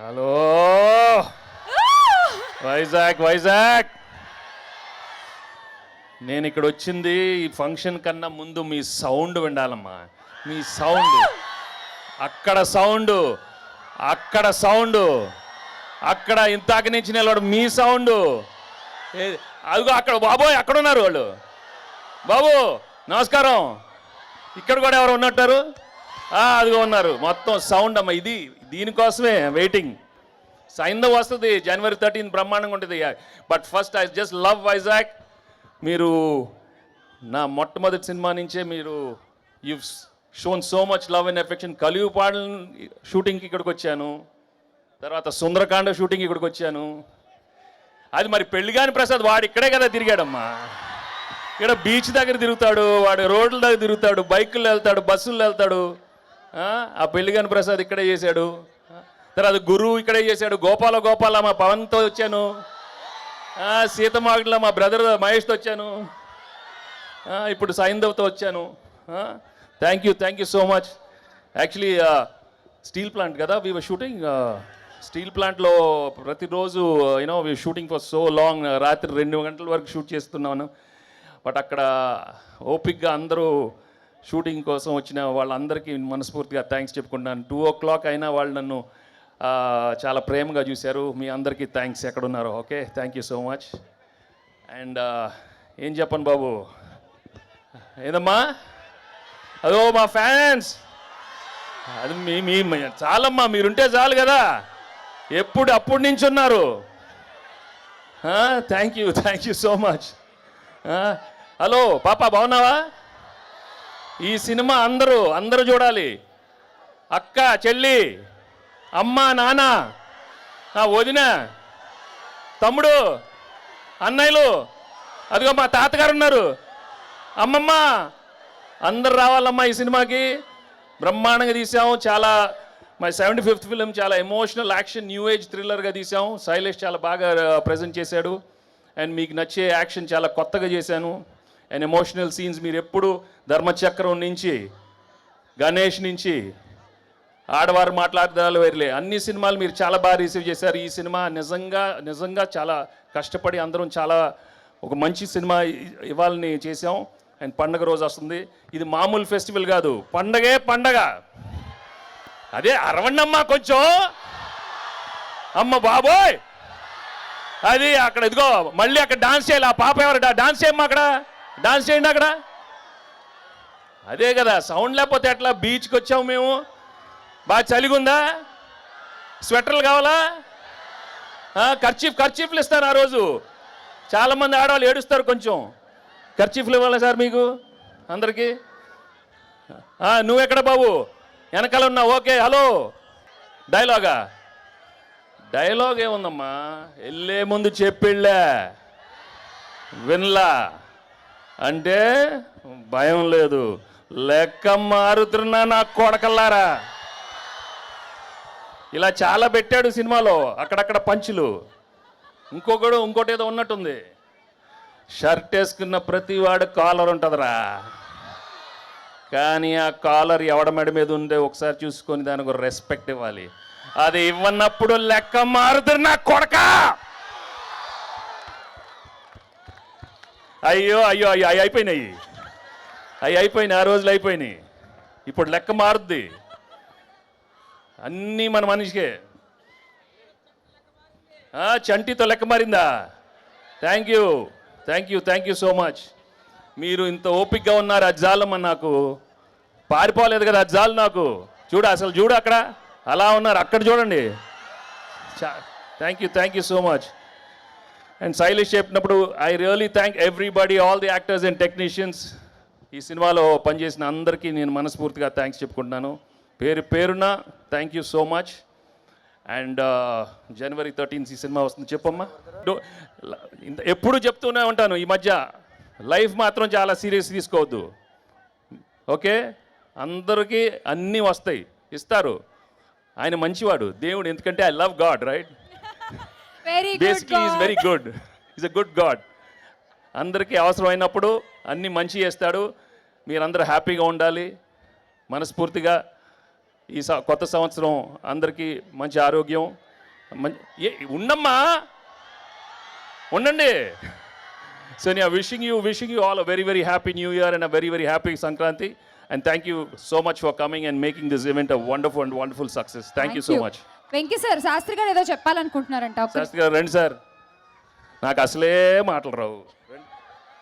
Hello Vizag నేను ఇక్కడ వచ్చింది ఈ ఫంక్షన్ కన్నా ముందు మీ సౌండ్ వినాలమ్మా. మీ సౌండ్ అక్కడ సౌండ్ అక్కడ ఇంతాక నుంచి నిలబడు మీ సౌండ్. అదిగో అక్కడ బాబోయ్ అక్కడ ఉన్నారు వాళ్ళు. బాబు నమస్కారం. ఇక్కడ కూడా ఎవరు ఉన్నట్టారు? అదిగో ఉన్నారు. మొత్తం సౌండ్ అమ్మ. ఇది దీనికోసమే వెయిటింగ్. సైంధవ్ వస్తుంది January 13 బ్రహ్మాండంగా ఉంటుంది. But first I just love Vizag. మీరు నా మొట్టమొదటి సినిమా నుంచే మీరు you shown so much love and affection. కలియుపాడు షూటింగ్కి ఇక్కడికి వచ్చాను, తర్వాత సుందరకాండ షూటింగ్ ఇక్కడికి వచ్చాను. అది మరి పెళ్లిగాని ప్రసాద్ వాడు ఇక్కడే కదా తిరిగాడమ్మా. ఇక్కడ బీచ్ దగ్గర తిరుగుతాడు, వాడు రోడ్ల దగ్గర తిరుగుతాడు, బైకుల్లో వెళ్తాడు, బస్సుల్లో వెళ్తాడు. ఆ పెళ్లిగాని ప్రసాద్ ఇక్కడే చేశాడు. తర్వాత గురువు ఇక్కడే చేశాడు. గోపాల మా పవన్తో వచ్చాను. సీతమాగడిలో మా బ్రదర్ మహేష్తో వచ్చాను. ఇప్పుడు సైంధవ్తో వచ్చాను. Thank you so much. Actually steel plant కదా వీ వర్ షూటింగ్. స్టీల్ ప్లాంట్లో ప్రతిరోజు you know we shooting for so long. రాత్రి 2 గంటల వరకు షూట్ చేస్తున్నాను. బట్ అక్కడ ఓపిక్గా అందరూ షూటింగ్ కోసం వచ్చిన వాళ్ళందరికీ మనస్ఫూర్తిగా థ్యాంక్స్ చెప్పుకుంటున్నాను. 2 o'clock అయినా వాళ్ళు నన్ను చాలా ప్రేమగా చూశారు. మీ అందరికీ థ్యాంక్స్ ఎక్కడున్నారో. Okay, thank you so much. And ఏం చెప్పను బాబు, ఏదమ్మా అదో మా ఫ్యాన్స్. అది మీ చాలమ్మా, మీరుంటే చాలు కదా. అప్పటి నుంచి ఉన్నారు. Thank you so much. Hello పాప బాగున్నావా? ఈ సినిమా అందరూ చూడాలి. అక్క, చెల్లి, అమ్మ, నాన్న, వదిన, తమ్ముడు, అన్నయ్యలు, అదిగో మా తాతగారు ఉన్నారు, అమ్మమ్మ, అందరు రావాలమ్మా ఈ సినిమాకి. బ్రహ్మాండంగా తీసాము. చాలా మా 75th ఫిలిం. చాలా ఎమోషనల్ యాక్షన్ న్యూ ఏజ్ థ్రిల్లర్గా తీసాము. శైలేష్ చాలా బాగా ప్రజెంట్ చేశాడు. అండ్ మీకు నచ్చే యాక్షన్ చాలా కొత్తగా చేశాను. అండ్ ఎమోషనల్ సీన్స్ మీరు ఎప్పుడు ధర్మచక్రం నుంచి, గణేష్ నుంచి, ఆడవారు మాట్లాడదాలు వేర్లే అన్ని సినిమాలు మీరు చాలా బాగా రిసీవ్ చేశారు. ఈ సినిమా నిజంగా చాలా కష్టపడి అందరం చాలా ఒక మంచి సినిమా ఇవ్వాలని చేసాం. అండ్ పండగ రోజు వస్తుంది. ఇది మామూలు ఫెస్టివల్ కాదు, పండగ. అదే అరవండమ్మా కొంచెం. అమ్మ బాబోయ్, అది అక్కడ ఇదిగో మళ్ళీ అక్కడ డాన్స్ చేయాలి. ఆ పాప ఎవరు డాన్స్ చేయమ్మా, అక్కడ డాన్స్ చేయండి అక్కడ. అదే కదా సౌండ్ లేకపోతే ఎట్లా? బీచ్కి వచ్చాము మేము. బాగా చలిగుందా? స్వెటర్లు కావాలా? ఖర్చీఫ్లు ఇస్తారు ఆ రోజు. చాలామంది ఆడవాళ్ళు ఏడుస్తారు. కొంచెం ఖర్చీఫ్లు ఇవ్వాలి సార్ మీకు అందరికీ. నువ్వెక్కడ బాబు? వెనకాల ఉన్నావు. Okay, hello. డైలాగ్ ఏముందమ్మా, వెళ్ళే ముందు చెప్పిళ్ళా వినలా అంటే భయం లేదు. లెక్క మారుతున్నా నా కొడకల్లారా. ఇలా చాలా పెట్టాడు సినిమాలో, అక్కడక్కడ పంచులు. ఇంకోటి ఏదో ఉన్నట్టుంది. షర్ట్ వేసుకున్న ప్రతి వాడు కాలర్ ఉంటుందిరా, కానీ ఆ కాలర్ ఎవడ మెడ మీద ఉండే ఒకసారి చూసుకొని దానికి ఒక రెస్పెక్ట్ ఇవ్వాలి. అది ఇవ్వనప్పుడు లెక్క మారుతున్నా కొడక. అయ్యో అయిపోయినాయి. ఆ రోజులు అయిపోయినాయి. ఇప్పుడు లెక్క మారుద్ది. అన్నీ మన మనిషికే. చంటితో లెక్క మారిందా? Thank you so much. మీరు ఇంత ఓపిక్గా ఉన్నారు. అది జాలమ్మ, నాకు పారిపోలేదు కదా, అది జాలు నాకు. చూడు అక్కడ అలా ఉన్నారు, అక్కడ చూడండి. Thank you so much. And Shailesh చెప్పినప్పుడు I really thank everybody, all the actors and technicians. ఈ సినిమాలో పనిచేసిన అందరికీ నేను మనస్ఫూర్తిగా థ్యాంక్స్ చెప్పుకుంటున్నాను. పేరున thank you so much. And January 13 ఈ సినిమా వస్తుంది. చెప్పమ్మా. ఎప్పుడు చెప్తూనే ఉంటాను ఈ మధ్య, లైఫ్ మాత్రం చాలా సీరియస్ తీసుకోవద్దు. ఓకే, అందరికీ అన్నీ వస్తాయి, ఇస్తారు. ఆయన మంచివాడు దేవుడు. ఎందుకంటే I love God, right? Basically is very good. Is a good God. అందరికీ అవసరమైనప్పుడు అన్నీ మంచి చేస్తాడు. మీరందరూ హ్యాపీగా ఉండాలి. మనస్ఫూర్తిగా ఈ కొత్త సంవత్సరం అందరికీ మంచి ఆరోగ్యం, ఉండమ్మా, ఉండండి. సో నేను wishing you all a very very happy new year and a very very happy Sankranti. And thank you so much for coming and making this event a wonderful success. Thank you so much. Venky sir, Shastri గారు ఏదో చెప్పాలనుకుంటున్నారంట. శాస్త్రి గారు రండి sir, నాకు అసలే మాటలు రావు. రండి.